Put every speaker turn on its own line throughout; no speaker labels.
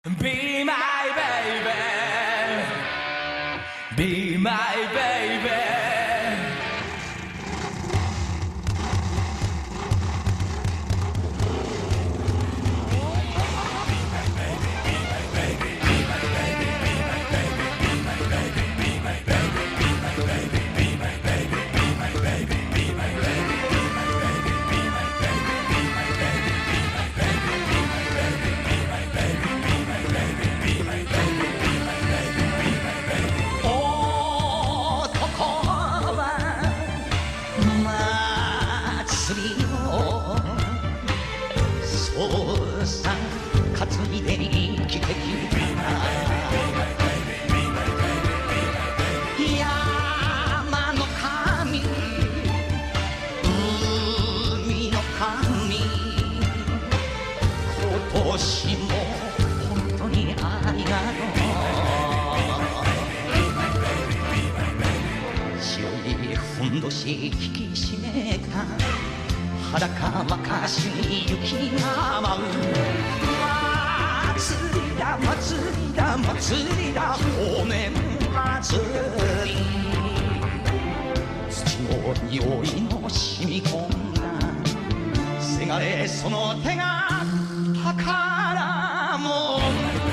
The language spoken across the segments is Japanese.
Be my baby, be my baby. そうさ担いで生きてきた山の神海の神今年も本当にありがとう白いふんどし引き締めた裸若しに雪が舞う祭りだ祭りだ祭りだお面祭り土の匂いの染み込んだせがれその手が宝物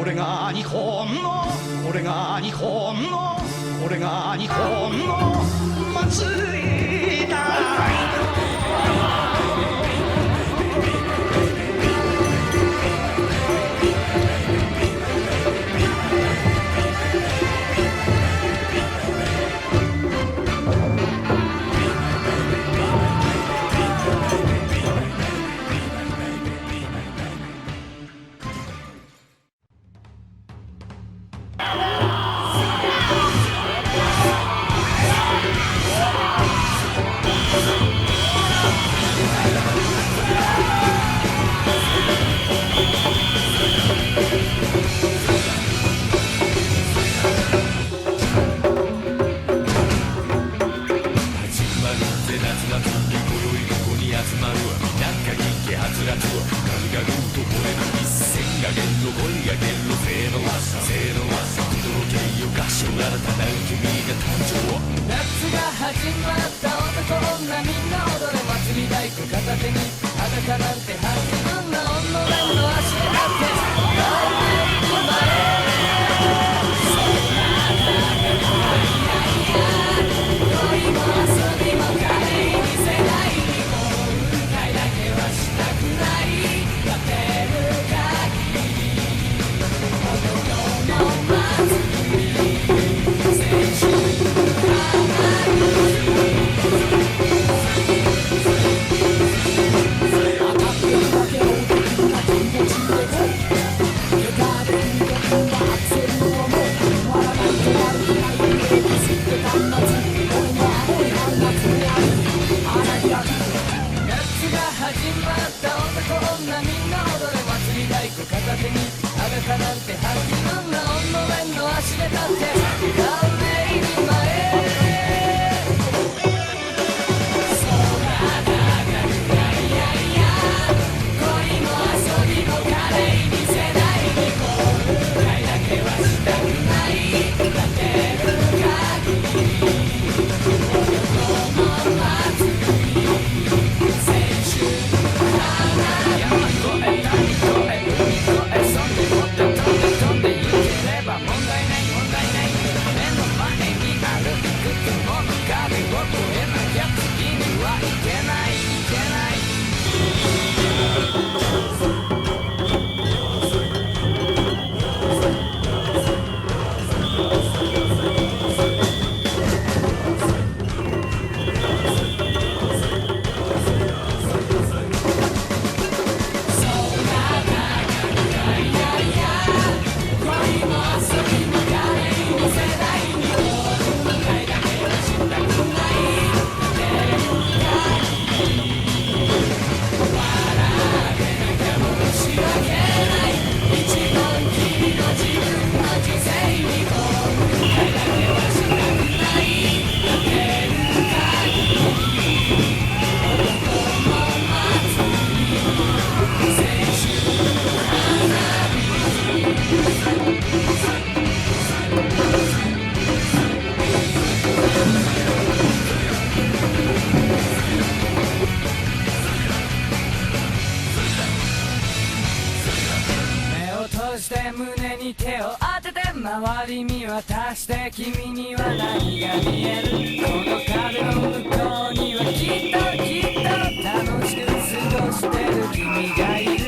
これが日本のこれが日本のこれが日本の祭りだ片手に裸なんてはずんな女の足でだって生まれそんな恋も遊びも金に見せない後悔だけはしたくないやってる限りこの世の祭り青春赤くだけを気持ちでかなんて吐き分な女面の足で立って顔で入り前そうだだがいやいやいや恋も遊びも華麗に世代に後悔だけはしたくない立てる限り男の祭り青春山越え谷越え海越えそんでもって飛んで飛んで行ければ問題ない問題ない目の前にあるいくつもの壁を越えなきゃ次にはいけないいけない目を閉じて胸に手を当てて周り見渡して君には何が見えるこの壁の向こうにはきっときっと楽しく過ごしてる君がいる